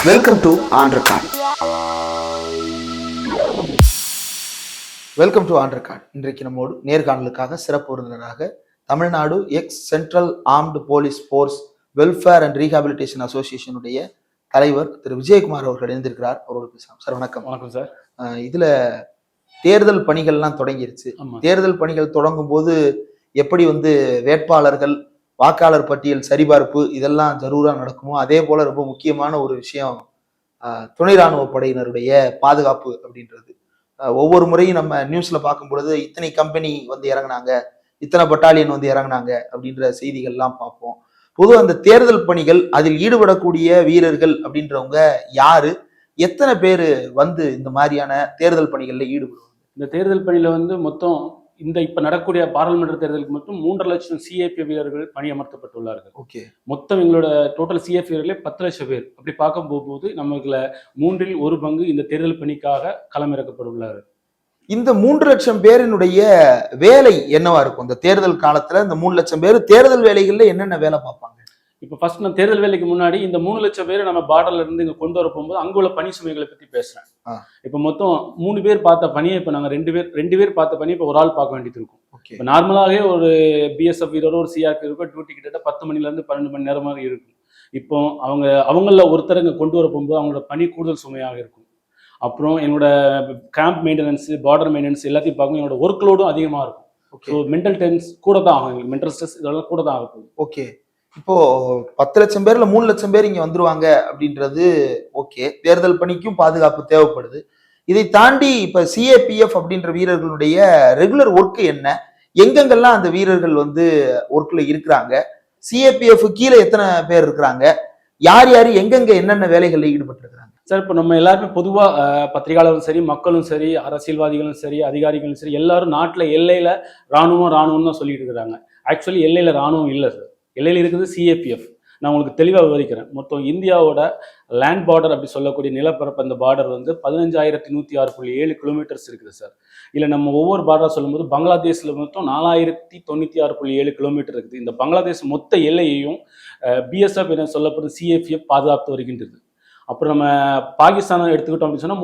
Welcome to ஆண்டர்கார்ட். Welcome to ஆண்டர்கார்ட். இன்றைக்கு நம்மோடு நேர்காணலுக்காக சிறப்பு விருந்தினராக Tamil Nadu ex central armed police force welfare and rehabilitation அசோசியேஷனுடைய தலைவர் திரு விஜயகுமார் அவர்கள் இணைந்திருக்கிறார். அவரோடு பேசலாம். சார் வணக்கம். வணக்கம் சார். இதுல தேர்தல் பணிகள்லாம் தொடங்கிருச்சு. தேர்தல் பணிகள் தொடங்கும் போது எப்படி வேட்பாளர்கள் வாக்காளர் பட்டியல் சரிபார்ப்பு இதெல்லாம் ஜரூரா நடக்குமோ அதே போல ரொம்ப முக்கியமான ஒரு விஷயம் துணை ராணுவ படையினருடைய பாதுகாப்பு அப்படின்றது. ஒவ்வொரு முறையும் நம்ம நியூஸ்ல பார்க்கும் பொழுது இத்தனை கம்பெனி இறங்கினாங்க, இத்தனை பட்டாலியன் இறங்கினாங்க அப்படின்ற செய்திகள்லாம் பார்ப்போம். பொதுவாக அந்த தேர்தல் பணிகள் அதில் ஈடுபடக்கூடிய வீரர்கள் அப்படின்றவங்க யாரு, எத்தனை பேர் இந்த மாதிரியான தேர்தல் பணிகள்ல ஈடுபடுவாங்க? இந்த தேர்தல் பணியில மொத்தம் இப்ப நடக்கக்கூடிய பாராளுமன்ற தேர்தலுக்கு மட்டும் 3.5 லட்சம் சிஏபி வீரர்கள் பணியமர்த்தப்பட்டுள்ளார்கள். ஓகே. மொத்தம் எங்களோட டோட்டல் சிஏபி வீரர்களே 10 லட்சம் பேர். அப்படி பார்க்க போகும்போது நமக்குல 1/3 இந்த தேர்தல் பணிக்காக களமிறக்கப்பட்டுள்ளார்கள். இந்த 3 லட்சம் பேரினுடைய வேலை என்னவா இருக்கும்? இந்த தேர்தல் காலத்துல இந்த 3 லட்சம் பேர் தேர்தல் வேலைகள்ல என்னென்ன வேலை பார்ப்பாங்க? இப்ப ஃபர்ஸ்ட் நான் தேர்தல் வேலைக்கு முன்னாடி இந்த 3 லட்சம் பேரை நம்ம பார்டர்ல இருந்து இங்க கொண்டு வர போகும்போது அங்க உள்ள பணி சுமைகளை பத்தி பேசுறேன். இப்ப மொத்தம் 3 பேர் பார்த்த பணியை இப்ப நாங்க 2 பேர் பார்த்த பணியை இப்ப ஒரு ஆள் பார்க்க வேண்டியது இருக்கும். இப்ப நார்மலாவே ஒரு பிஎஸ்எஃப் வீரரோ ஒரு சிஆர்பி இருக்கும் டியூட்டி கிட்ட 10 மணில இருந்து 12 மணி நேரம் மாதிரி இருக்கும். இப்போ அவங்கள ஒருத்தர் இங்க கொண்டு வர போகும்போது அவங்களோட பணி கூடுதல் சுமையாக இருக்கும். அப்புறம் என்னோட கேம்ப் மெயின்டெனன்ஸ், பார்டர் மெயின்டெனன்ஸ் எல்லாத்தையும் பார்க்கும் என்னோட ஒர்க் லோடும் அதிகமா இருக்கும். ஸோ மென்டல் டென்ஸ் கூட தான் ஆகும், மென்டல் ஸ்ட்ரெஸ் இதெல்லாம் கூட தான் ஆகும். ஓகே. இப்போ 10 லட்சம் பேர்ல 3 லட்சம் பேர் இங்க வந்துருவாங்க அப்படின்றது ஓகே. தேர்தல் பணிக்கும் பாதுகாப்பு தேவைப்படுது. இதை தாண்டி இப்ப சிஏபிஎஃப் அப்படின்ற வீரர்களுடைய ரெகுலர் ஒர்க் என்ன, எங்கெங்கெல்லாம் அந்த வீரர்கள் ஒர்க்ல இருக்கிறாங்க, சிஏபிஎஃப் கீழே எத்தனை பேர் இருக்கிறாங்க, யார் யாரு எங்கெங்க என்னென்ன வேலைகள்ல ஈடுபட்டு இருக்கிறாங்க? சார், இப்போ நம்ம எல்லாருமே பொதுவா பத்திரிகையாளரும் சரி, மக்களும் சரி, அரசியல்வாதிகளும் சரி, அதிகாரிகளும் சரி, எல்லாரும் நாட்டுல எல்லையில ராணுவம் தான் சொல்லிட்டு இருக்கிறாங்க. ஆக்சுவலி எல்லையில ராணுவம் இல்லை சார். எல்லையில் இருக்குது சிஏபிஎஃப். நான் உங்களுக்கு தெளிவாக விவரிக்கிறேன். மொத்தம் இந்தியாவோட லேண்ட் பார்டர் அப்படி சொல்லக்கூடிய நிலப்பரப்பு அந்த பார்டர் 15,106.7 கிலோமீட்டர்ஸ் இருக்குது சார். இல்லை நம்ம ஒவ்வொரு பார்டராக சொல்லும்போது பங்களாதேஷில் மொத்தம் 4,096.7 கிலோமீட்டர் இருக்குது. இந்த பங்களாதேஷ் மொத்த எல்லையையும் பிஎஸ்எஃப் என சொல்லப்படுற சிஏபிஎஃப் பாதுகாத்து வருகின்றது. அப்புறம் நம்ம பாகிஸ்தானை எடுத்துக்கிட்டோம் அப்படின்னு சொன்னால்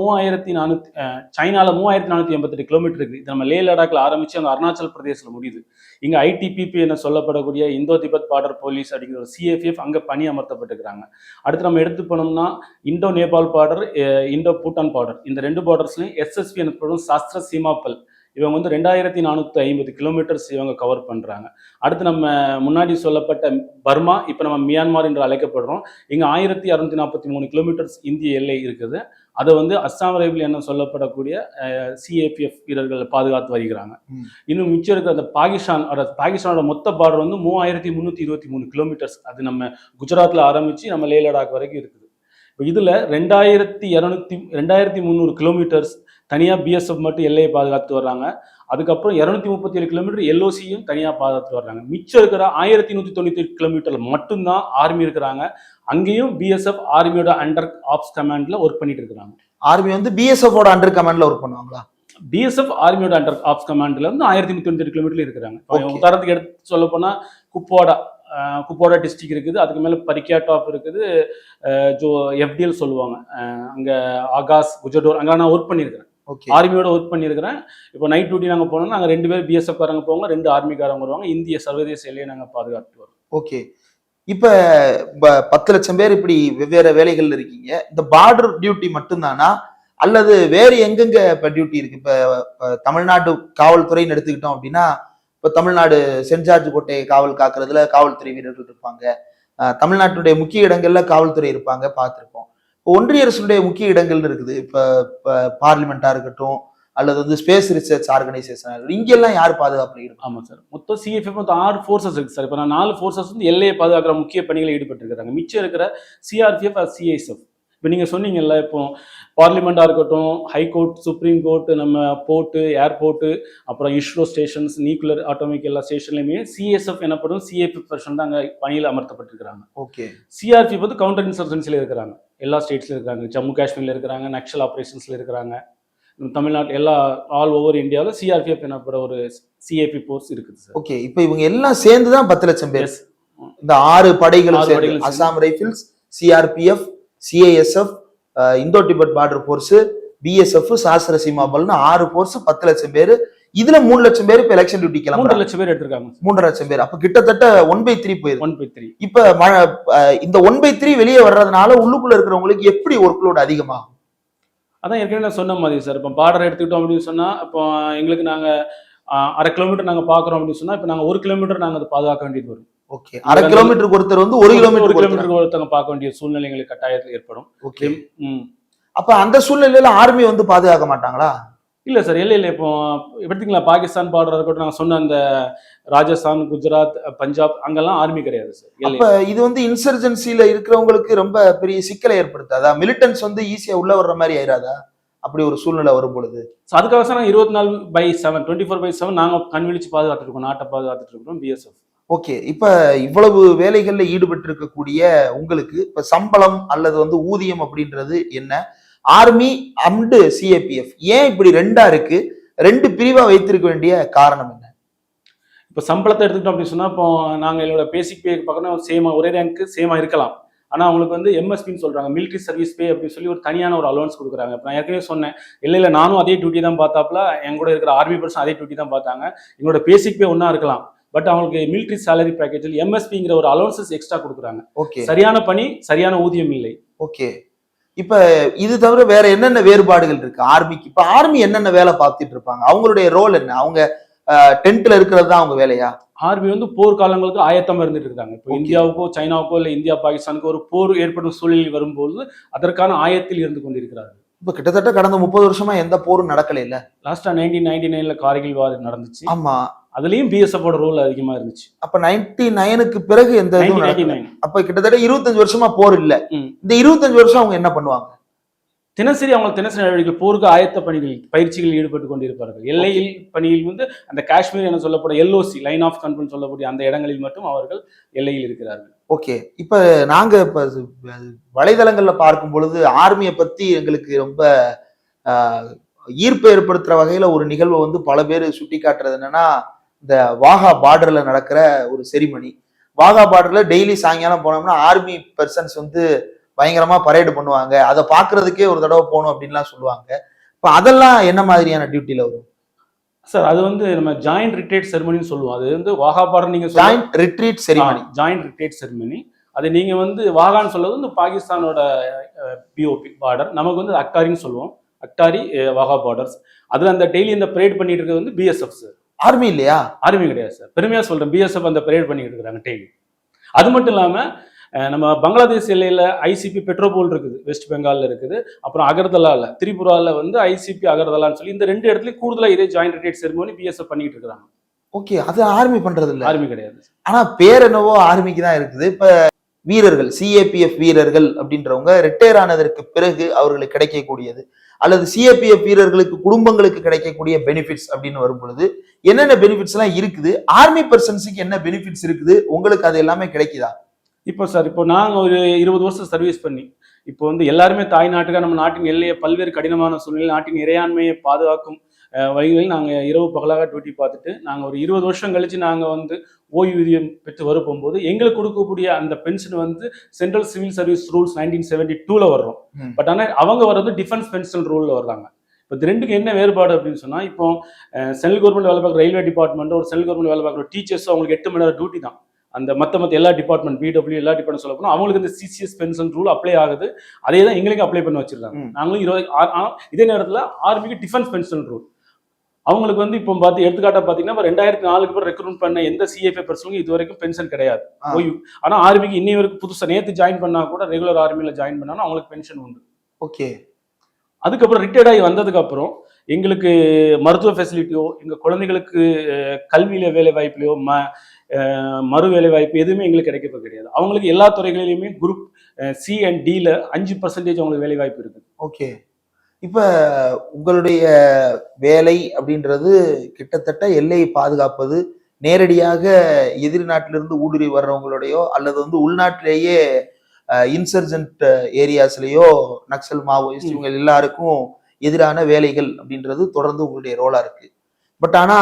சைனாவில் 3,488 கிலோமீட்டர் இருக்குது. இது நம்ம லே லடாக்கில் ஆரம்பித்து அங்கே அருணாச்சல் பிரதேசில் முடியுது. இங்கே ஐடிபிபி என சொல்லப்படக்கூடிய இந்தோ திபெத் பார்டர் போலீஸ் அப்படிங்கிற ஒரு சிஏபிஎஃப் அங்கே பணி அமர்த்தப்பட்டிருக்கிறாங்க. அடுத்து நம்ம எடுத்து போனோம்னா இந்தோ நேபாள் பார்டர், இந்தோ பூட்டான் பார்டர், இந்த 2 பார்டர்ஸ்லையும் எஸ்எஸ்பி எனப்படும் சாஸ்திர சீமாப்பல் இவங்க 2,450 கிலோமீட்டர்ஸ் இவங்க கவர் பண்ணுறாங்க. அடுத்து நம்ம முன்னாடி சொல்லப்பட்ட பர்மா, இப்போ நம்ம மியான்மார் என்று அழைக்கப்படுறோம். இங்கே 1,643 கிலோமீட்டர்ஸ் இந்திய எல்லை இருக்குது. அதை அஸ்ஸாம் ரைபிள் என்ன சொல்லப்படக்கூடிய சிஏபிஎஃப் வீரர்கள் பாதுகாத்து வருகிறாங்க. இன்னும் மிச்சம் இருக்கிற அந்த பாகிஸ்தானோட மொத்த பார்டர் 3,323 கிலோமீட்டர்ஸ். அது நம்ம குஜராத்தில் ஆரம்பித்து நம்ம லே லடாக் வரைக்கும் இருக்குது. இப்போ இதில் 2,300 கிலோமீட்டர்ஸ் தனியாக பிஎஸ்எஃப் மட்டும் எல்லையை பாதுகாத்து வர்றாங்க. அதுக்கப்புறம் 237 கிலோமீட்டர் எல்ஓசியும் தனியாக பாதுகாத்து வர்றாங்க. மிச்சம் இருக்கிற 1,198 கிலோமீட்டர் மட்டும்தான் ஆர்மி இருக்கிறாங்க. அங்கேயும் பிஎஸ்எஃப் ஆர்மியோட அண்டர் ஆப்ஸ் கமாண்ட்ல ஒர்க் பண்ணிட்டு இருக்கிறாங்க. ஆர்மி பிஎஸ்எஃப் அண்டர் கமாண்ட்ல ஒர்க் பண்ணுவாங்களா? பிஎஸ்எஃப் ஆர்மியோட அண்டர் ஆப்ஸ் கமாண்ட்ல 1,198 கிலோமீட்டர்ல இருக்கிறாங்க. உதாரணத்துக்கு எடுத்து சொல்ல போனா குப்வாடா டிஸ்ட்ரிக்ட் இருக்குது. அதுக்கு மேலே பரிக்கியா டாப் இருக்குது, எஃப்டிஎல் சொல்லுவாங்க. அங்கே ஆகாஷ், குஜடோர் அங்கே நான் ஒர்க் பண்ணியிருக்கிறேன். ஆர்மியோட ஒர்க் பண்ணியிருக்கிறேன். இப்போ நைட் டியூட்டி நாங்கள் போனோம்னா நாங்கள் 2 பேர் பிஎஸ்எஃப் காரங்க போவாங்க, 2 ஆர்மிக்காரங்க வருவாங்க. இந்திய சர்வதேச எல்லையை நாங்கள் பாதுகாத்து வரோம். ஓகே. இப்போ 10 லட்சம் பேர் இப்படி வெவ்வேறு வேலைகள் இருக்கீங்க. இந்த பார்டர் டியூட்டி மட்டும்தானா அல்லது வேறு எங்கெங்க இப்போ டியூட்டி இருக்கு? இப்போ தமிழ்நாடு காவல்துறைன்னு எடுத்துக்கிட்டோம் அப்படின்னா இப்போ தமிழ்நாடு சென்ட் ஜார்ஜ் கோட்டை காவல் காக்குறதுல காவல்துறை வீரர்கள் இருப்பாங்க. தமிழ்நாட்டுடைய முக்கிய இடங்கள்ல காவல்துறை இருப்பாங்க, பார்த்துருப்போம். இப்போ ஒன்றிய அரசுடைய முக்கிய இடங்கள்னு இருக்குது. இப்போ பார்லிமெண்டா இருக்கட்டும் அல்லது ஸ்பேஸ் ரிசர்ச் ஆர்கனைசேஷன், இங்கெல்லாம் யார் பாதுகாப்பு இருக்கும்? ஆமாம் சார், மொத்தம் சிஎஃப்எஃப் 6 ஃபோர்ஸஸ் இருக்கு சார். இப்போ நான் 4 ஃபோர்ஸஸ் எல்லையை பாதுகாக்கிற முக்கிய பணிகளை ஈடுபட்டு இருக்கிறாங்க. மிச்சம் இருக்கிற சிஆர்பிஎஃப், சிஐஎஸ்எஃப். இப்போ நீங்கள் சொன்னீங்கல்ல, இப்போ பார்லிமெண்ட்டாக இருக்கட்டும், ஹைகோர்ட், சுப்ரீம் கோர்ட்டு, நம்ம போர்ட்டு, ஏர்போர்ட்டு, அப்புறம் இஸ்ரோ ஸ்டேஷன்ஸ், நியூக்ளியர் ஆட்டோமிக் எல்லா ஸ்டேஷன்லையுமே சிஎஸ்எஃப் எனப்படும் சிஏபிஎஃப் பர்சன் தான் அங்கே பணியில் அமர்த்தப்பட்டிருக்கிறாங்க. ஓகே. சிஆர்பிஎஃப் கவுண்டர் இன்சர்ஜென்சியில் இருக்கிறாங்க. எல்லா ஸ்டேட்ஸில் இருக்கிறாங்க. ஜம்மு காஷ்மீரில் இருக்கிறாங்க, நக்சல் ஆப்ரேஷன்ஸில் இருக்கிறாங்க. தமிழ்நாட்டு எல்லா ஆல் ஓவர் இந்தியாவில் சிஆர்பிஎஃப் எனப்பட ஒரு சிஏபி ஃபோர்ஸ் இருக்குது சார். ஓகே. இப்போ இவங்க எல்லாம் சேர்ந்து தான் 10 லட்சம் பேர். இந்த 6 படைகள், அசாம் ரைபிள்ஸ், சிஆர்பிஎஃப், சிஐஎஸ்எஃப், இந்தோ டிபெட் பார்டர் போர்ஸ், பிஎஸ்எஃப், சாஸ்திர சீமா பல்னு 6 போர்ஸ், 10 லட்சம் பேர். இதுல 3 லட்சம் பேர் இப்ப எலெக்ஷன் டியூட்டி 3 லட்சம் பேர் எடுத்திருக்காங்க. 3.5 லட்சம் பேர். அப்ப கிட்டத்தட்ட 1/3 போயிருக்கு. 1/3. இப்ப இந்த 1/3 வெளியே வர்றதுனால உள்ளுக்குள்ள இருக்கிறவங்களுக்கு எப்படி ஒர்க் லோட் அதிகமாகும்? அதான் ஏற்கனவே நான் சொன்ன மாதிரி சார். இப்போ பார்டர் எடுத்துக்கிட்டோம் அப்படின்னு சொன்னா, இப்போ எங்களுக்கு நாங்க 1/2 கிலோமீட்டர் நாங்க பாக்குறோம் அப்படின்னு சொன்னா, இப்ப நாங்க 1 கிலோமீட்டர் நாங்க அதை பாதுகாக்க வேண்டியது வரும். ஓகே, 1/2 கிலோமீட்டருக்கு ஒருத்தர் வந்து 1 கிலோமீட்டருக்கு ஒருத்தவங்க பார்க்க வேண்டிய சூழ்நிலை எங்களுக்கு கட்டாயத்தில் ஏற்படும். ஓகே. அப்ப அந்த சூழ்நிலையில ஆர்மி வந்து பாதுகாக்க மாட்டாங்களா? இல்ல சார், இல்ல இப்போ எடுத்துங்களா, பாகிஸ்தான் பார்டர் இருக்கட்டும், நாங்க சொன்ன அந்த ராஜஸ்தான், குஜராத், பஞ்சாப் அங்கெல்லாம் ஆர்மி கிடையாது சார். அப்ப இது வந்து இன்சர்ஜென்சில இருக்கிறவங்களுக்கு ரொம்ப பெரிய சிக்கலை ஏற்படுத்தாதா? மிலிட்டன்ஸ் வந்து ஈஸியா உள்ள வர்ற மாதிரி ஆயிராதா அப்படி ஒரு சூழ்நிலை வரும் பொழுது? அதுக்காக சார் 24/7 24/7 நாங்க கண்விழிச்சு பாதுகாத்துட்டு இருக்கோம், நாட்டை பாதுகாத்துட்டு இருக்கோம் பிஎஸ்எஃப். ஓகே. இப்ப இவ்வளவு வேலைகள்ல ஈடுபட்டு இருக்கக்கூடிய உங்களுக்கு இப்ப சம்பளம் அல்லது வந்து ஊதியம் அப்படின்றது என்ன? ஆர்மி அண்ட் சிஏபிஎஃப் ஏன் இப்படி 2ஆ இருக்கு? 2 பிரிவா வைத்திருக்க வேண்டிய காரணம் என்ன? இப்ப சம்பளத்தை எடுத்துக்கிட்டோம் அப்படின்னு சொன்னா, இப்போ நாங்க எங்களோட பேசிக் பே பார்க்கணும் சேமா, ஒரே ரேங்க் சேமா இருக்கலாம். ஆனா அவங்களுக்கு வந்து எம்எஸ்பின்னு சொல்றாங்க, மிலிட்ரி சர்வீஸ் பே அப்படின்னு சொல்லி ஒரு தனியான ஒரு அலோன்ஸ் கொடுக்குறாங்க. இப்போ நான் ஏற்கனவே சொன்னேன், இல்ல நானும் அதே டியூட்டி தான் பார்த்தாப்ல, என் கூட இருக்கிற ஆர்மி பர்சன் அதே டியூட்டி தான் பார்த்தாங்க. எங்களோட பேசிக் பே ஒன்னா இருக்கலாம், பட் அவங்களுக்கு மிலிட்ரி சேலரி பேக்கேஜில் எம்எஸ்பிங்கிற ஒரு அலோன்சஸ் எக்ஸ்ட்ரா கொடுக்குறாங்க. ஓகே. சரியான பணி, சரியான ஊதியம் இல்லை. ஓகே. இப்ப இது தவிர வேற என்னென்ன வேறுபாடுகள் இருக்கு ஆர்மிக்கு? இப்ப ஆர்மி என்னென்ன வேலை பார்த்துட்டு இருப்பாங்க? அவங்களுடைய ரோல் என்ன? அவங்க டென்ட்ல இருக்கிறது தான் அவங்க வேலையா? ஆர்மி வந்து போர்க்காலங்களுக்கு ஆயத்தமா இருந்துட்டு இருக்காங்க. இப்போ இந்தியாவுக்கோ சைனாவுக்கோ இல்ல இந்தியா பாகிஸ்தானுக்கோ ஒரு போர் ஏற்படும் சூழலில் வரும்போது அதற்கான ஆயத்தில் இருந்து கொண்டிருக்கிறார்கள். இப்ப கிட்டத்தட்ட கடந்த 30 வருஷமா எந்த போரும் நடக்கல இல்ல? லாஸ்டா 1999ல கார்கில் வார் நடந்துச்சு. ஆமா, அதுலயும் பிஎஸ்எஃப் ஓட ரோல் அதிகமா இருந்துச்சு. அப்ப 99க்கு பிறகு எந்த இதுவும் நடக்கல. அப்ப கிட்டத்தட்ட 25 வருஷமா போர் இல்ல. இந்த 25 வருஷம் அவங்க என்ன பண்ணுவாங்க? தினசரி நடவடிக்கைகள், போருக்கு ஆயத்த பணிகள், பயிற்சிகளில் ஈடுபட்டு கொண்டிருப்பார்கள். எல்லையில் பணியில் வந்து அந்த காஷ்மீர் என சொல்லப்படும் எல்ஓசி, லைன் ஆஃப் கண்ட்ரோல் சொல்லக்கூடிய அந்த இடங்களில் மட்டும் அவர்கள் எல்லையில் இருக்கிறார்கள். ஓகே. இப்ப நாங்க இப்ப வலைதளங்கள்ல பார்க்கும் பொழுது ஆர்மியை பத்தி எங்களுக்கு ரொம்ப ஈர்ப்பை ஏற்படுத்துற வகையில ஒரு நிகழ்வை வந்து பல பேர் சுட்டி காட்டுறது என்னன்னா, இந்த வாகா பார்டர்ல நடக்கிற ஒரு செரிமனி. வாகா பார்டர்ல டெய்லி சாயங்காலம் போனோம்னா ஆர்மி பர்சன்ஸ் வந்து பயங்கரமா பரேடு பண்ணுவாங்க. அதை பாக்குறதுக்கே ஒரு தடவை போகணும் அப்படின்லாம் சொல்லுவாங்க. இப்ப அதெல்லாம் என்ன மாதிரியான டியூட்டில வரும் சார்? அது வந்து நம்ம ஜாயிண்ட் ரிட்ரீட் செரிமனின்னு சொல்லுவோம். அது வந்து வாகா பார்டர், நீங்க joint retreat ceremony. Joint retreat ceremony. அது நீங்க வந்து வாகான்னு சொல்றது வந்து பாகிஸ்தானோட பிஓபி பார்டர், நமக்கு வந்து அக்டாரின்னு சொல்லுவோம். அக்டாரி வாகா பார்டர்ஸ். அதுல அந்த டெய்லி இந்த பரேட் பண்ணிட்டு இருக்கிறது வந்து பிஎஸ்எஃப் சார். ஆர்மி இல்லையா? ஆர்மி கிடையாது சார். பெருமையா சொல்றேன், பிஎஸ்எஃப் அந்த பரேட் பண்ணிட்டு இருக்காங்க டெய்லி. அது மட்டும் இல்லாம நம்ம பங்களாதேஷ் எல்லையில ஐசிபி பெட்ரோபோல் இருக்குது, வெஸ்ட் பெங்கால்ல இருக்குது. அப்புறம் அகர்தலால, திரிபுரால வந்து ஐசிபி அகர்தலான்னு சொல்லி இந்த 2 இடத்துலயும் கூடுதலா இதே ஜாயிண்ட் ரிட்ரீட் செரிமனி பிஎஸ்எஃப் பண்ணிட்டு இருக்காங்க. ஓகே. அது ஆர்மி பண்றது இல்ல? ஆர்மி கிடையாது. ஆனா பேர் என்னவோ ஆர்மிக்கு தான் இருக்குது. இப்ப வீரர்கள், சிஏபிஎஃப் வீரர்கள் அப்படின்றவங்க ரிட்டையர் ஆனதற்கு பிறகு அவர்களுக்கு கிடைக்கக்கூடியது, அல்லது சிஏபிஎஃப் வீரர்களுக்கு குடும்பங்களுக்கு கிடைக்கக்கூடிய பெனிஃபிட்ஸ் அப்படின்னு வரும் பொழுது என்னென்ன பெனிஃபிட்ஸ் எல்லாம் இருக்குது? ஆர்மி பர்சன்ஸுக்கு என்ன பெனிஃபிட்ஸ் இருக்குது? உங்களுக்கு அது எல்லாமே கிடைக்குதா? இப்போ சார், இப்போ நாங்கள் ஒரு 20 வருஷம் சர்வீஸ் பண்ணி, இப்போ வந்து எல்லாருமே தாய் நாட்டுக்காக நம்ம நாட்டின் எல்லையை பல்வேறு கடினமான சூழ்நிலை, நாட்டின் இறையாண்மையை பாதுகாக்கும் வழிகளில் நாங்கள் இரவு பகலாக டியூட்டி பார்த்துட்டு, நாங்கள் ஒரு 20 வருஷம் கழிச்சு நாங்கள் வந்து ஓய்வூதியம் பெற்று வரும்போது எங்களுக்கு கொடுக்கக்கூடிய அந்த பென்ஷன் வந்து சென்ட்ரல் சிவில் சர்வீஸ் ரூல்ஸ் 1972ல வர்றோம். பட் ஆனால் அவங்க வர்றது டிஃபென்ஸ் பென்ஷன் ரூல்ல வர்றாங்க. இப்போ 2க்கு என்ன வேறுபாடு அப்படின்னு சொன்னா, இப்போ சென்ட்ரல் கவர்மெண்ட் வேலை பார்க்குற ரயில்வே டிபார்ட்மெண்ட், ஒரு சென்ட்ரல் கவர்மெண்ட் வேலை பார்க்குற டீச்சர்ஸ், அவங்களுக்கு 8 மணி நேரம் டியூட்டி தான். அந்த மற்ற எல்லா டிபார்ட்மெண்ட், பிடபிள்யூ எல்லா டிபார்ட்மெண்ட் சொல்ல போனால் அவங்களுக்கு இந்த சிசிஎஸ் பென்ஷன் ரூல் அப்ளை ஆகுது. அதே தான் எங்களுக்கு அப்ளை பண்ணி வச்சிருக்காங்க. நாங்களும் 20. இதே நேரத்தில் ஆர்மிக்கு டிஃபென்ஸ் பென்ஷன் ரூல் அவங்களுக்கு வந்து இப்போ எடுத்துக்காட்டா பார்த்தீங்கன்னா, 2004க்கு பிறகு ரெக்ரூட் பண்ண எந்த சிஎஃப்ஏ பர்சனுக்கும் இது வரைக்கும் பென்ஷன் கிடையாது. ஆனால் ஆர்மிக்கு இன்னி வரைக்கும் புதுசாக நேற்று ஜாயின் பண்ணா கூட ரெகுலர் ஆர்மியில் ஜாயின் பண்ணாலும் அவங்களுக்கு பென்ஷன் உண்டு. ஓகே. அதுக்கப்புறம் ரிட்டையர்ட் ஆகி வந்ததுக்கு அப்புறம் எங்களுக்கு மருத்துவ ஃபெசிலிட்டியோ, எங்கள் குழந்தைகளுக்கு கல்வியில வேலை வாய்ப்புலையோ, மறு வேலை வாய்ப்பு எதுவுமே எங்களுக்கு கிடைக்கிறது கிடையாது. அவங்களுக்கு எல்லா துறைகளிலுமே குரூப் சி அண்ட் டில 5% அவங்களுக்கு வேலை வாய்ப்பு இருக்கு. ஓகே. இப்ப உங்களுடைய வேலை அப்படின்றது கிட்டத்தட்ட எல்லையை பாதுகாப்பது, நேரடியாக எதிரி நாட்டிலிருந்து ஊடுருவி வர்றவங்களுடையோ அல்லது வந்து உள்நாட்டிலேயே இன்சர்ஜென்ட் ஏரியாஸ்லயோ நக்சல், மாவோயிஸ்ட் இவங்க எல்லாருக்கும் எதிரான வேலைகள் அப்படின்றது தொடர்ந்து உங்களுடைய ரோலா இருக்கு. பட் ஆனா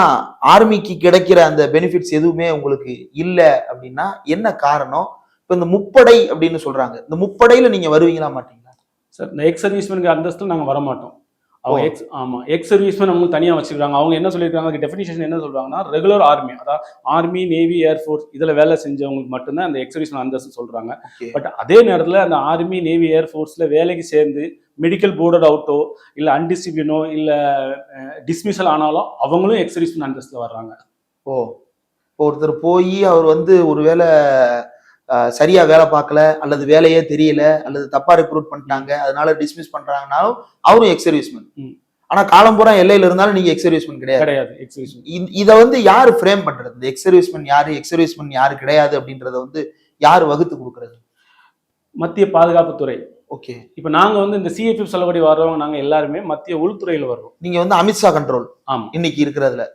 ஆர்மிக்கு கிடைக்கிற அந்த பெனிஃபிட்ஸ் எதுவுமே உங்களுக்கு இல்லை அப்படின்னா என்ன காரணம்? இப்ப இப்ப இந்த முப்படை அப்படின்னு சொல்றாங்க, இந்த முப்படையில நீங்க வருவீங்களா மாட்டீங்களா? சார் இந்த எக்ஸ் சர்வீஸ்மேனுக்கு அந்தஸ்து நாங்க வர மாட்டோம். அவங்க எக்ஸ் சர்வீஸ்மேன் அவங்க தனியா வச்சுக்கிறாங்க. அவங்க என்ன சொல்லியிருக்காங்க, டெஃபினிஷன் என்ன சொல்றாங்கன்னா, ரெகுலர் ஆர்மி, அதாவது ஆர்மி, நேவி, ஏர்ஃபோர்ஸ் இதுல வேலை செஞ்சவங்களுக்கு மட்டும்தான் அந்த எக்ஸ் சர்வீஸ்மேன் அந்தஸ்து சொல்றாங்க. பட் அதே நேரத்துல அந்த ஆர்மி, நேவி, ஏர்ஃபோர்ஸ்ல வேலைக்கு சேர்ந்து மெடிக்கல் போர்டட் அவுட்டோ இல்ல அன்டிசிப்ளினோ இல்ல டிஸ்மிசல் ஆனாலும் அவங்களும் எக்ஸ் சர்வீஸ்மேன் அந்தஸ்துல வர்றாங்க. ஒருத்தர் போய் அவர் வந்து ஒருவேளை சரியா வேலை பார்க்கல, அல்லது வேலையே தெரியல, அல்லது தப்பா ரெக்ரூட் பண்ணிட்டாங்க, அதனால டிஸ்மிஸ் பண்றாங்கன்னாலும் அவரும் எக்ஸ் சர்வீஸ்மேன். ஆனா காலம் பூரா எல்லையில இருந்தாலும் நீங்க எக்ஸ் சர்வீஸ்மேன் கிடையாது. இத வந்து யாரு ஃப்ரேம் பண்றது? இந்த எக்ஸ் சர்வீஸ்மேன் யாரு, எக்ஸ் சர்வீஸ்மேன் யாரு கிடையாது அப்படின்றத வந்து யாரு வகுத்து கொடுக்கறது? மத்திய பாதுகாப்புத்துறை. ஓகே. இப்ப நாங்க வந்து இந்த சிஎஃப்எஃப் சொல்லபடி வர்றவங்க நாங்க எல்லாருமே மத்திய உள்துறையில வர்றோம். நீங்க வந்து அமித்ஷா கண்ட்ரோல். ஆமா. இன்னைக்கு இருக்கிறதுல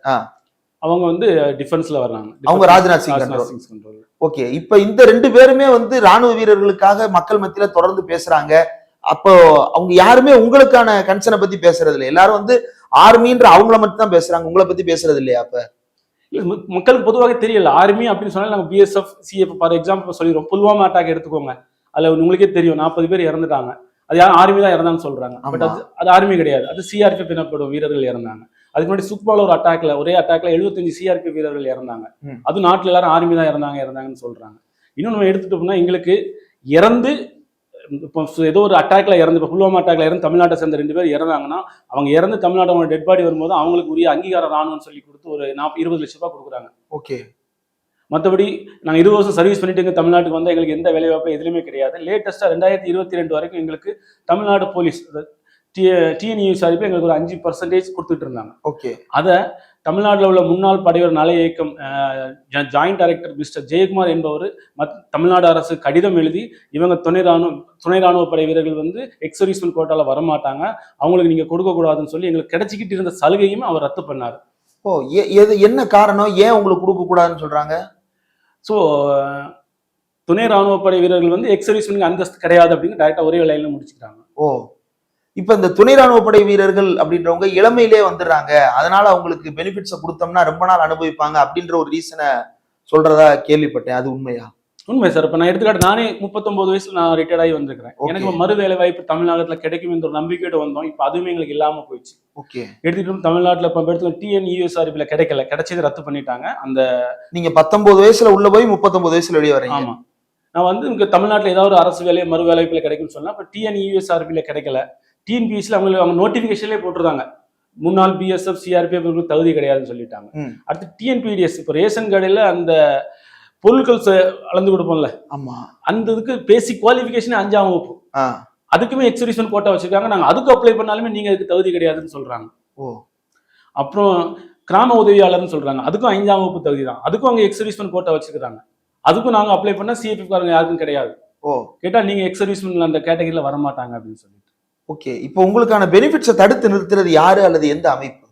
அவங்க வந்து டிஃபென்ஸ்ல வர்றாங்க. அவங்க ராஜ்நாத் சிங் கண்ட்ரோல். ஓகே. இப்ப இந்த 2 பேருமே வந்து ராணுவ வீரர்களுக்காக மக்கள் மத்தியில தொடர்ந்து பேசுறாங்க. அப்போ அவங்க யாருமே உங்களுக்கான கன்சர்னை பத்தி பேசுறது இல்லை. எல்லாரும் வந்து ஆர்மின்ற அவங்கள மட்டும் தான் பேசுறாங்க, உங்களை பத்தி பேசுறது இல்லையா? அப்ப மக்களுக்கு பொதுவாக தெரியல. ஆர்மி அப்படின்னு சொன்னா நாங்க பிஎஸ்எஃப், சிஎஃப் ஃபார் எக்ஸாம்பிள் சொல்லிடுவோம். புல்வாமா அட்டாக் எடுத்துக்கோங்க, அதுல உங்களுக்கே தெரியும் 40 பேர் இறந்துட்டாங்க. அது யாரும் ஆர்மி தான் இறந்தான்னு சொல்றாங்க. பட் அது ஆர்மி கிடையாது, அது சிஆர்பிஎஃப் எனப்படும் வீரர்கள் இறந்தாங்க. அதுக்கு முன்னாடி சுக்மால ஒரு அட்டாக்ல, ஒரே அட்டாக்ல 75 சிஆர்பி வீரர்கள் இறந்தாங்க. அது நாட்டுல எல்லாரும் ஆர்மி தான் இறந்தாங்கன்னு சொல்றாங்க. இன்னும் நம்ம எடுத்துட்டோம்னா எங்களுக்கு இறந்து இப்போ ஏதோ ஒரு அட்டாக்ல இறந்து, இப்போ புல்வாமா அட்டாக்ல இறந்து தமிழ்நாட்டை சேர்ந்த 2 பேர் இறந்தாங்கன்னா அவங்க இறந்து தமிழ்நாட்டோட டெட் பாடி வரும்போது அவங்களுக்கு உரிய அங்கீகாரம் ராணுவம் சொல்லி கொடுத்து ஒரு 20 லட்சம் ரூபாய் கொடுக்குறாங்க. ஓகே. மற்றபடி நாங்கள் 20 வருஷம் சர்வீஸ் பண்ணிட்டு எங்க தமிழ்நாட்டுக்கு வந்தால் எங்களுக்கு எந்த வேலைவாய்ப்பும் எதுலையுமே கிடையாது. லேட்டஸ்ட்டாக 2022 வரைக்கும் எங்களுக்கு தமிழ்நாடு போலீஸ் டிஎன்யூஎஸ்ஆர்பி எங்களுக்கு ஒரு 5% கொடுத்துட்டு இருந்தாங்க. ஓகே. அதை தமிழ்நாட்டில் உள்ள முன்னாள் படைவர் நல இயக்கம் ஜாயிண்ட் டைரக்டர் மிஸ்டர் ஜெயக்குமார் என்பவர் தமிழ்நாடு அரசு கடிதம் எழுதி இவங்க துணை ராணுவ படை வீரர்கள் வந்து எக்ஸ் சர்வீஸ்மேன் கோட்டால வரமாட்டாங்க, அவங்களுக்கு நீங்க கொடுக்க கூடாதுன்னு சொல்லி எங்களுக்கு கிடைச்சிக்கிட்டு இருந்த சலுகையும் அவர் ரத்து பண்ணாரு. என்ன காரணம், ஏன் உங்களுக்கு கொடுக்க கூடாதுன்னு சொல்றாங்க? ஸோ துணை ராணுவ படை வீரர்கள் வந்து எக்ஸ் சர்வீஸ்மேனுக்கு அந்தஸ்து கிடையாது அப்படின்னு டைரக்டா ஒரே லைன்ல முடிச்சுக்கிறாங்க. இப்ப இந்த துணை ராணுவ படை வீரர்கள் அப்படின்றவங்க இளமையிலே வந்துடுறாங்க, அதனால அவங்களுக்கு பெனிஃபிட்ஸை கொடுத்தோம்னா ரொம்ப நாள் அனுபவிப்பாங்க அப்படின்ற ஒரு ரீசனை சொல்றதா கேள்விப்பட்டேன். அது உண்மையா? உண்மை சார். இப்ப நான் எடுத்துக்காட்டு நானே 39 வயசுல நான் ரிட்டையர்ட் ஆகி வந்திருக்கிறேன். எனக்கு மறு வேலை வாய்ப்பு தமிழ்நாட்டுல கிடைக்கும் என்ற ஒரு நம்பிக்கையோட வந்தோம். இப்ப அதுவுமே எங்களுக்கு இல்லாம போயிடுச்சு. ஓகே. எடுத்துக்கிட்டு தமிழ்நாட்டுல இப்ப எடுத்துக்கோ டிஎன்யூஎஸ்ஆர்பில கிடைக்கல, கிடைச்சது ரத்து பண்ணிட்டாங்க. அந்த நீங்க 19 வயசுல உள்ள போய் 39 வயசுல வெளியே வரீங்க. ஆமா. நான் வந்து இங்க தமிழ்நாட்டுல ஏதாவது ஒரு அரசு வேலையை மறு வேலை வாய்ப்புல கிடைக்கும்னு சொன்னா, இப்ப டிஎன்யூஎஸ்ஆர்பில கிடைக்கல. டிஎன்பிஎஸ்சில அவங்க நோட்டிபிகேஷன்லேயே போட்டிருந்தாங்க முன்னாள் பிஎஸ்எஃப் சிஆர்பிஎஃப் தகுதி கிடையாதுன்னு சொல்லிட்டாங்க. அடுத்து டிஎன்பிடிஎஸ், இப்போ ரேஷன் கடையில் அந்த பொருட்கள் அளந்து கொடுப்போம்ல, ஆமா, அந்த இதுக்கு பேசிக் குவாலிஃபிகேஷன் 5ஆம் வகுப்பு, அதுக்குமே எக்ஸ் சர்வீஸ்மேன் கோட்டா வச்சிருக்காங்க. நாங்கள் அதுக்கு அப்ளை பண்ணாலுமே நீங்க அதுக்கு தகுதி கிடையாதுன்னு சொல்றாங்க. அப்புறம் கிராம உதவியாளர்னு சொல்றாங்க, அதுக்கும் 5ஆம் வகுப்பு தகுதி தான், அதுக்கும் அவங்க எக்ஸ் சர்வீஸ்மேன் கோட்டா வச்சிருக்காங்க. அதுக்கும் நாங்கள் அப்ளை பண்ணா சிஎஃப்எஃப் காரங்க யாருக்கும் கிடையாது. கேட்டா நீங்க எக்ஸ் சர்வீஸ்மேன் அந்த கேட்டகரியில வரமாட்டாங்க அப்படின்னு சொல்லிட்டு. ஓகே. இப்போ உங்களுக்கான பெனிஃபிட்ஸை தடுத்து நிறுத்துறது யாரு அல்லது எந்த அமைப்பு?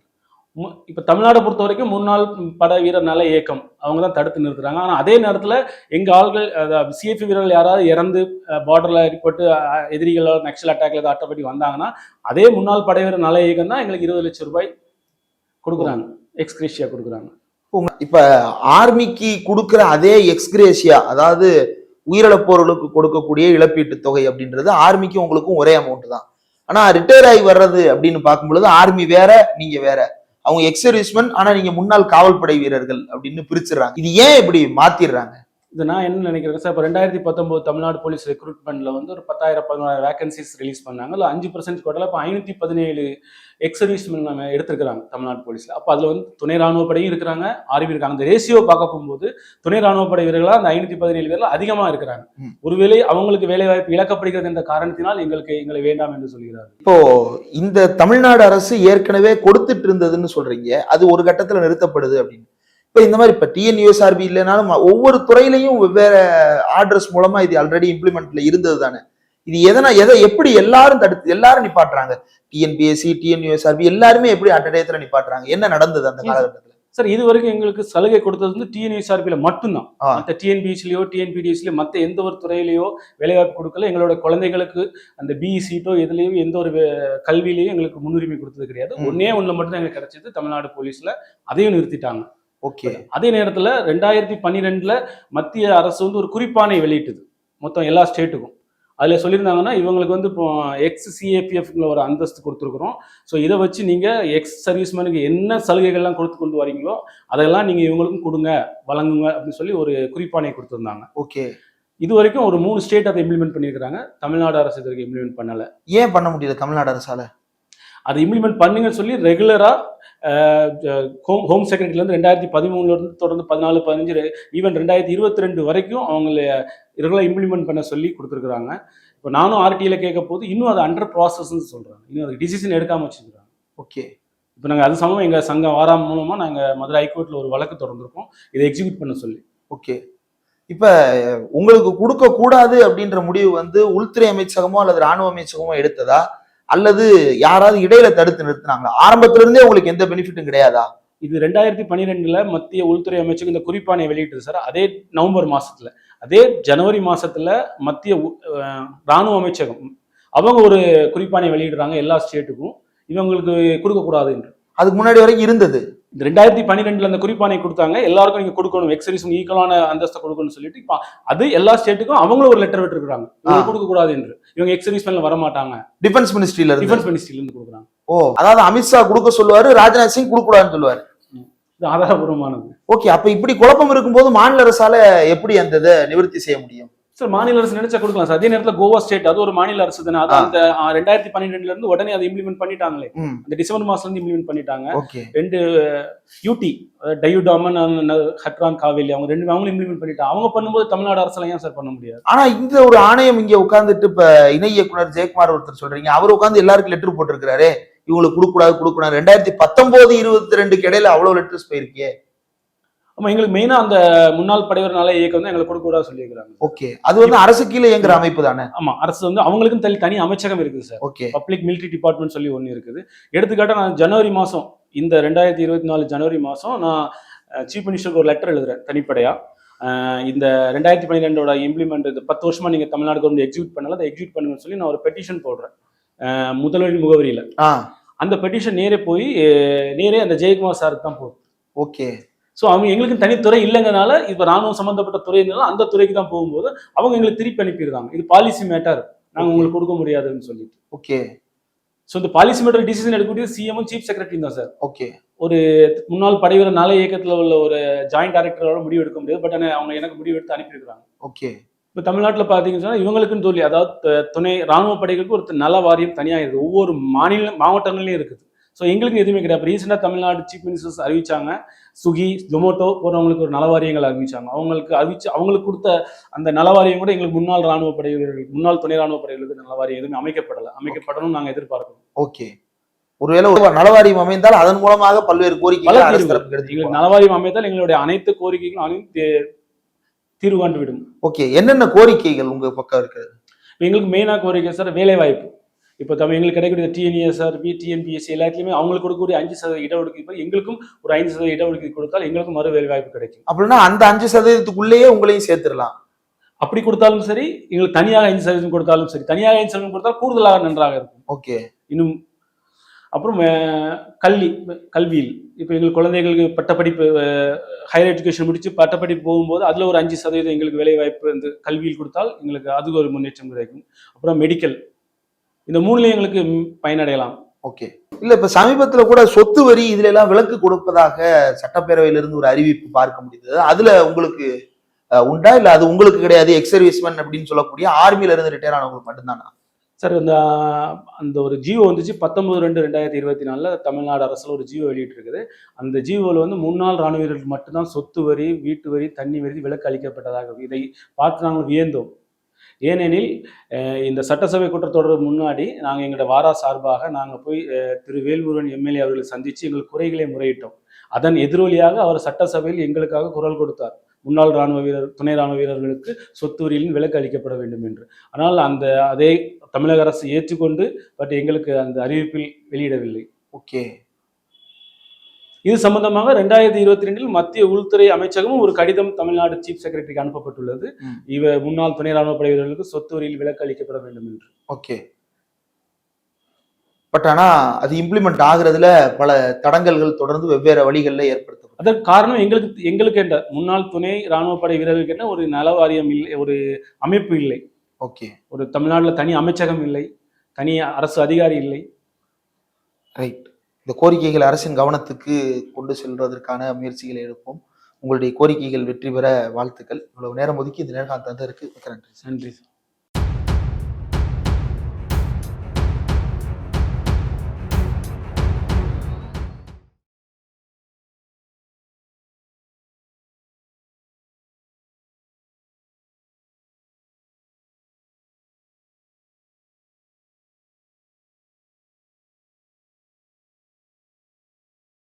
இப்ப தமிழ்நாடு பொறுத்த வரைக்கும் முன்னாள் படை வீரர் நல இயக்கம் அவங்க தான் தடுத்து நிறுத்துறாங்க. ஆனா அதே நேரத்துல எங்க ஆள்கள் சிஎஃப் வீரர்கள் யாராவது இறந்து பார்டர்ல ஏற்பட்டு எதிரிகள் நக்சல் அட்டாக்ல ஏதாவது அட்டப்படி வந்தாங்கன்னா அதே முன்னாள் படை வீரர் நல இயக்கம் தான் எங்களுக்கு 20 லட்சம் ரூபாய் கொடுக்குறாங்க, எக்ஸ்கிரேஷியா கொடுக்குறாங்க. இப்ப ஆர்மிக்கு கொடுக்குற அதே எக்ஸ்கிரேஷியா, அதாவது உயிரிழப்போர்களுக்கு கொடுக்கக்கூடிய இழப்பீட்டு தொகை அப்படின்றது ஆர்மிக்கும் உங்களுக்கும் ஒரே அமௌண்ட் தான். ஆனா ரிட்டையர் ஆகி வர்றது அப்படின்னு பார்க்கும்பொழுது ஆர்மி வேற, நீங்க வேற. அவங்க எக்ஸ் சர்வீஸ்மேன், ஆனா நீங்க முன்னாள் காவல்படை வீரர்கள் அப்படின்னு பிரிச்சுறாங்க. இது ஏன் இப்படி மாத்திடுறாங்க? இது நான் என்ன நினைக்கிறேன் சார், இப்போ 2019 தமிழ்நாடு போலீஸ் ரெக்ரூட்மெண்ட்ல வந்து ஒரு 10,000-11,000 வேகன்சிஸ் ரிலீஸ் பண்ணாங்க. இல்லை 5% கோட்டால இப்போ 517 எக்ஸ் சர்வீஸ்மேன் நம்ம எடுத்துருக்காங்க தமிழ்நாடு போலீஸ்ல. அப்போ அதுல வந்து துணை ராணுவ படையும் இருக்கிறாங்க, ஆர்மி இருக்காங்க. அந்த ரேஷியோ பார்க்க போகும்போது துணை ராணுவ படை வீரர்களா அந்த 517 பேர்ல அதிகமா இருக்கிறாங்க. ஒருவேளை அவங்களுக்கு வேலை வாய்ப்பு இழக்கப்படுகிறது என்ற காரணத்தினால் எங்களை வேண்டாம் என்று சொல்கிறார். இப்போ இந்த தமிழ்நாடு அரசு ஏற்கனவே கொடுத்துட்டு இருந்ததுன்னு சொல்றீங்க, அது ஒரு கட்டத்துல நிறுத்தப்படுது அப்படின்னு. இப்ப இந்த மாதிரி இப்ப டிஎன்யூஎஸ்ஆர்பி இல்லைனாலும் ஒவ்வொரு துறையிலையும் வெவ்வேறு ஆர்டர்ஸ் மூலமா இது ஆல்ரெடி இம்ப்ளிமெண்ட்ல இருந்தது தானே. இது எதை எப்படி எல்லாரும் தடுத்து எல்லாரும் நிப்பாட்டுறாங்க? டிஎன்பிஎஸ்சி, டிஎன்யூஎஸ்ஆர்பி எல்லாருமே எப்படி அட்டடயத்துல நிப்பாட்டுறாங்க? என்ன நடந்தது அந்த காலகட்டத்தில்? சார், இது வரைக்கும் எங்களுக்கு சலுகை கொடுத்தது வந்து டிஎன்யூஎஸ்ஆர்பியில மட்டும்தான். மற்ற டிஎன்பிஎஸ்சிலையோ டிஎன்பிடிஎஸ்லயோ மற்ற எந்த ஒரு துறையிலையோ வேலைவாய்ப்பு கொடுக்கல. எங்களோட குழந்தைகளுக்கு அந்த பிஇ சீட்டோ எதுலையும் எந்த ஒரு கல்வியிலையும் எங்களுக்கு முன்னுரிமை கொடுத்தது கிடையாது. ஒண்ணு மட்டும் தான் எங்களுக்கு கிடைச்சது தமிழ்நாடு போலீஸ்ல, அதையும் நிறுத்திட்டாங்க. ஓகே. அதே நேரத்துல 2012 மத்திய அரசு வந்து ஒரு குறிப்பாணை வெளியிட்டது. மொத்தம் எல்லா ஸ்டேட்டுக்கும். அதில் சொல்லியிருந்தாங்கன்னா இவங்களுக்கு வந்து இப்போ எக்ஸ் சிஏபிஎஃப்ல ஒரு அந்தஸ்து கொடுத்துருக்குறோம். ஸோ இதை வச்சு நீங்கள் எக்ஸ் சர்வீஸ்மேனுக்கு என்ன சலுகைகள்லாம் கொடுத்து கொண்டு வரீங்களோ அதெல்லாம் நீங்கள் இவங்களுக்கும் கொடுங்க, வழங்குங்க அப்படின்னு சொல்லி ஒரு குறிப்பாணை கொடுத்துருந்தாங்க. ஓகே. இது வரைக்கும் ஒரு 3 ஸ்டேட் அதை இம்ப்ளிமெண்ட் பண்ணியிருக்காங்க. தமிழ்நாடு அரசு இது வரைக்கும் இம்ப்ளிமெண்ட் பண்ணலை. ஏன் பண்ண முடியல தமிழ்நாடு அரசால? அதை இம்ப்ளிமெண்ட் பண்ணுங்கன்னு சொல்லி ரெகுலராக ஹோம் செக்ரட்டரியிலேருந்து 2013 தொடர்ந்து 14, 15 ஈவன் 2022 வரைக்கும் அவங்கள ரெகுலராக இம்ப்ளிமெண்ட் பண்ண சொல்லி கொடுத்துருக்குறாங்க. இப்போ நானும் ஆர்டியில் கேட்க போது இன்னும் அது அண்டர் ப்ராசஸ்ன்னு சொல்கிறாங்க. இன்னும் அது டிசிஷன் எடுக்காமல் வச்சுருக்காங்க. ஓகே. இப்போ நாங்கள் அது சம்பந்தமாக எங்கள் சங்கம் வாரம் மூலமாக நாங்கள் மதுரை ஹைகோர்ட்டில் ஒரு வழக்கு தொடர்ந்துருக்கோம், இதை எக்ஸிக்யூட் பண்ண சொல்லி. ஓகே. இப்ப உங்களுக்கு கொடுக்க கூடாது அப்படின்ற முடிவு வந்து உள்துறை அமைச்சகமோ அல்லது ராணுவ அமைச்சகமோ எடுத்ததா, அல்லது யாராவது இடையில தடுத்து நிறுத்தினாங்களா? ஆரம்பத்துல இருந்தே உங்களுக்கு எந்த பெனிஃபிட்டும் கிடையாதா? இது 2012 மத்திய உள்துறை அமைச்சகம் இந்த குறிப்பாணை வெளியிட்டது சார். அதே நவம்பர் மாசத்துல, அதே ஜனவரி மாசத்துல மத்திய ராணுவ அமைச்சகம் அவங்க ஒரு குறிப்பாணை வெளியிடுறாங்க எல்லா ஸ்டேட்டுக்கும், இவங்களுக்கு கொடுக்க கூடாது என்று. அதுக்கு முன்னாடி வரைக்கும் இருந்தது. இந்த 2012 அந்த குறிப்பாணை கொடுத்தாங்க, எல்லாருக்கும் நீங்க கொடுக்கணும், எக்ஸர்வீஸ் ஈக்குவலான அந்தஸ்தை கொடுக்கணும்னு சொல்லிட்டு இப்போ அது எல்லா ஸ்டேட்டுக்கும் அவங்களும் ஒரு லெட்டர் விட்டுருக்காங்க, இவங்க கொடுக்க கூடாது என்று. இவங்க எக்ஸர்வீஸ் மேல வர மாட்டாங்க, டிஃபென்ஸ் மினிஸ்ட்ரியில இருந்து கொடுக்குறாங்க. ஓ, அதாவது அமித்ஷா கொடுக்க சொல்லுவாரு, ராஜ்நாத் சிங் கொடுக்க கூடாதுன்னு சொல்லுவாரு. இது ஆதாரபூர்வமானது. ஓகே. அப்ப இப்படி குழப்பம் இருக்கும்போது மாநில அரசால எப்படி அந்த இதை நிவர்த்தி செய்ய முடியும்? சார் மாநில அரசு நினைச்சா கொடுக்கலாம் சார். அதே நேரத்தில் கோவா ஸ்டேட் அது ஒரு மாநில அரசு தானே, அது அந்த 2012 இருந்து உடனே அதை இம்ப்ளிமெண்ட் பண்ணிட்டாங்களே, அந்த டிசம்பர் மாசத்துல இருந்து இம்ப்ளிமெண்ட் பண்ணிட்டாங்க. 2 யூடி டயூடாமன் ஹட்ரான் காவேலி அவங்க 2 அவங்களும் இம்ப்ளிமெண்ட் பண்ணிட்டாங்க. அவங்க பண்ணும்போது தமிழ்நாடு அரசுல ஏன் சார் பண்ண முடியாது? ஆனா இந்த ஒரு ஆணையம் இங்க உட்கார்ந்துட்டு இப்ப இணை இயக்குனர் ஜெயக்குமார் ஒருத்தர் சொல்றீங்க, அவர் உட்கார்ந்து எல்லாருக்கும் லெட்டர் போட்டிருக்கிறாரு, இவங்களுக்கு கொடுக்கூடாது 2019-22 இடையில அவ்வளவு லெட்டர்ஸ் போயிருக்கே. ஆமா, எங்களுக்கு மெயினா அந்த முன்னாள் படைவர் நல இயக்கம் வந்து எங்களுக்கு கொடுக்க கூடாது சொல்லியிருக்காங்க. ஓகே. அது வந்து அரசு கீழே இயங்குற அமைப்பு தானே? ஆமா, அரசு வந்து அவங்களுக்கும் தனி அமைச்சகம் இருக்குது sir. Okay. Public military department சொல்லி ஒன்று இருக்குது. எடுத்துக்காட்டா நான் ஜனவரி மாசம், இந்த 2024 ஜனவரி மாசம் நான் சீஃப் மினிஸ்டருக்கு ஒரு லெட்டர் எழுதுறேன் தனிப்படையா. இந்த 2012 இம்ப்ளிமெண்ட் இது 10 வருஷமா நீங்க தமிழ்நாடு கவர்மெண்ட் எக்ஸிக்யூட் பண்ணல, அதை எக்ஸிக்யூட் பண்ணுங்கன்னு சொல்லி நான் ஒரு பெட்டிஷன் போடுறேன் முதல்வரின் முகவரியில. அந்த பெட்டிஷன் நேரே அந்த ஜெயக்குமார் சாருக்கு தான் போகுது. ஓகே. ஸோ அவங்க எங்களுக்கு தனித்துறை இல்லைங்கனால இப்போ ராணுவம் சம்பந்தப்பட்ட துறைனால அந்த துறைக்கு தான் போகும்போது அவங்க எங்களுக்கு திருப்பி அனுப்பிடுறாங்க, இது பாலிசி மேட்டர், நாங்கள் உங்களுக்கு கொடுக்க முடியாதுன்னு சொல்லிட்டு. ஓகே. ஸோ இந்த பாலிசி மேட்டர் டிசிஷன் எடுக்கக்கூடிய சிஎம் சீஃப் செக்ரட்டரி தான் சார். ஓகே. ஒரு முன்னாள் படைவீரர் நல இயக்கத்தில் உள்ள ஒரு ஜாயிண்ட் டைரக்டரோட முடிவு எடுக்க முடியாது, பட் ஆனால் அவங்க எனக்கு முடிவு எடுத்து அனுப்பியிருக்கிறாங்க. ஓகே. இப்போ தமிழ்நாட்டில் பார்த்தீங்கன்னா இவங்களுக்குன்னு சொல்லி, அதாவது துணை ராணுவ படைகளுக்கு ஒரு நல வாரியம் தனியாக இருக்குது, ஒவ்வொரு மாவட்டங்கள்லையும் இருக்குது. ஸோ எங்களுக்கு எதுவுமே கிடையாது. ரீசெண்டாக தமிழ்நாடு சீஃப் மினிஸ்டர்ஸ் அறிவிச்சாங்க, ஸ்விக்கி ஜொமோட்டோ போகிறவங்களுக்கு ஒரு நலவாரியங்கள் அறிவிச்சாங்க. அவங்களுக்கு கொடுத்த அந்த நலவாரியம் கூட எங்களுக்கு முன்னாள் ராணுவ படை வீரர்கள், முன்னாள் துணை ராணுவ படைகளுக்கு நலவாரியம் எதுவுமே அமைக்கப்படணும் நாங்கள் எதிர்பார்க்கிறோம். ஓகே. ஒருவேளை ஒரு நலவாரியம் அமைந்தால் அதன் மூலமாக பல்வேறு கோரிக்கைகள் நலவாரியம் அமைத்தால் எங்களுடைய அனைத்து கோரிக்கைகளும் தீர்வு காண்டுவிடும். ஓகே. என்னென்ன கோரிக்கைகள் உங்க பக்கம் இருக்கிறது? எங்களுக்கு மெயினாக கோரிக்கை சார் வேலை வாய்ப்பு. இப்போ எங்களுக்கு கிடைக்கக்கூடிய டிஎன்எஸ்ஆர்பி டிஎன்பிஎஸ்சி எல்லாத்துலேயுமே அவங்களுக்கு கொடுக்கக்கூடிய 5% இடஒதுக்கீடு எங்களுக்கும் ஒரு 5% இடஒதுக்கீடு கொடுத்தால் எங்களுக்கும் மறு வேலை வாய்ப்பு கிடைக்கும். அப்படின்னா அந்த 5%க்குள்ளேயே உங்களையும் சேர்த்துடலாம். அப்படி கொடுத்தாலும் சரி, எங்களுக்கு தனியாக 5% கொடுத்தாலும் சரி, தனியாக 5% கொடுத்தால் கூடுதலாக நன்றாக இருக்கும். ஓகே. இன்னும் அப்புறம் கல்வியில் இப்போ எங்களுக்கு குழந்தைகளுக்கு பட்டப்படிப்பு ஹையர் எஜுகேஷன் முடிச்சு பட்டப்படிப்பு போகும்போது அதில் ஒரு 5% எங்களுக்கு வேலை வாய்ப்பு இந்த கல்வியில் கொடுத்தால் எங்களுக்கு அது ஒரு முன்னேற்றம் கிடைக்கும். அப்புறம் மெடிக்கல், இந்த 3 எங்களுக்கு பயனடையலாம். ஓகே. இல்ல இப்ப சமீபத்துல கூட சொத்து வரி இதுல எல்லாம் விலக்கு கொடுப்பதாக சட்டப்பேரவையிலிருந்து ஒரு அறிவிப்பு பார்க்க முடியுது. அதுல உங்களுக்கு உண்டா, இல்ல அது உங்களுக்கு கிடையாது, எக்ஸ் சர்வீஸ்மேன் அப்படின்னு சொல்லக்கூடிய ஆர்மியில இருந்து ரிட்டையர் ஆனவங்களுக்கு மட்டும்தானா? சார் அந்த ஒரு ஜியோ வந்துச்சு 19/2/2024 தமிழ்நாடு அரசுல ஒரு ஜியோ வெளியிட்டு இருக்குது. அந்த ஜியோவில் வந்து முன்னாள் ராணுவ வீரர்களுக்கு மட்டும்தான் சொத்து வரி, வீட்டு வரி, தண்ணி வரி விலக்கு அளிக்கப்பட்டதாக. இதை பார்த்து நாங்கள் வியந்தோம். ஏனெனில் இந்த சட்டசபை கூட்டத்தொடருக்கு முன்னாடி நாங்கள் எங்களோட வாரா சார்பாக நாங்கள் போய் திரு வேல்முருகன் எம்எல்ஏ அவர்களை சந்தித்து எங்கள் குறைகளை முறையிட்டோம். அதன் எதிரொலியாக அவர் சட்டசபையில் எங்களுக்காக குரல் கொடுத்தார், முன்னாள் ராணுவ வீரர், துணை ராணுவ வீரர்களுக்கு சொத்து வரியில் விலக்கு அளிக்கப்பட வேண்டும் என்று. ஆனால் அதே தமிழக அரசு ஏற்றுக்கொண்டு பட் எங்களுக்கு அந்த அறிவிப்பில் வெளியிடவில்லை. ஓகே. இது சம்பந்தமாக 2022 மத்திய உள்துறை அமைச்சகமும் ஒரு கடிதம் தமிழ்நாடு சீஃப் செக்ரட்டரிக்கு அனுப்பப்பட்டுள்ளது. முன்னாள் துணை ராணுவ படை வீரர்களுக்கு சொத்து வரியில் விலக்கு அளிக்கப்பட வேண்டும் என்று. ஓகே. பட் ஆனா அது இம்ப்ளிமெண்ட் ஆகுறதுல பல தடங்கல்கள் தொடர்ந்து வெவ்வேறு வழிகளில் ஏற்படுத்தப்படும். அதற்கு காரணம் எங்களுக்கு என்ற முன்னாள் துணை ராணுவ படை வீரர்களுக்கு என்ன ஒரு நல வாரியம் இல்லை, ஒரு அமைப்பு இல்லை. ஓகே, ஒரு தமிழ்நாட்டில் தனி அமைச்சகம் இல்லை, தனி அரசு அதிகாரி இல்லை. ரைட். இந்த கோரிக்கைகள் அரசின் கவனத்துக்கு கொண்டு செல்வதற்கான முயற்சிகளை எடுப்போம். உங்களுடைய கோரிக்கைகள் வெற்றி பெற வாழ்த்துக்கள். இவ்வளவு நேரம் ஒதுக்கி இந்த நேரம் தந்ததற்கு மிக்க நன்றி. நன்றி சார்.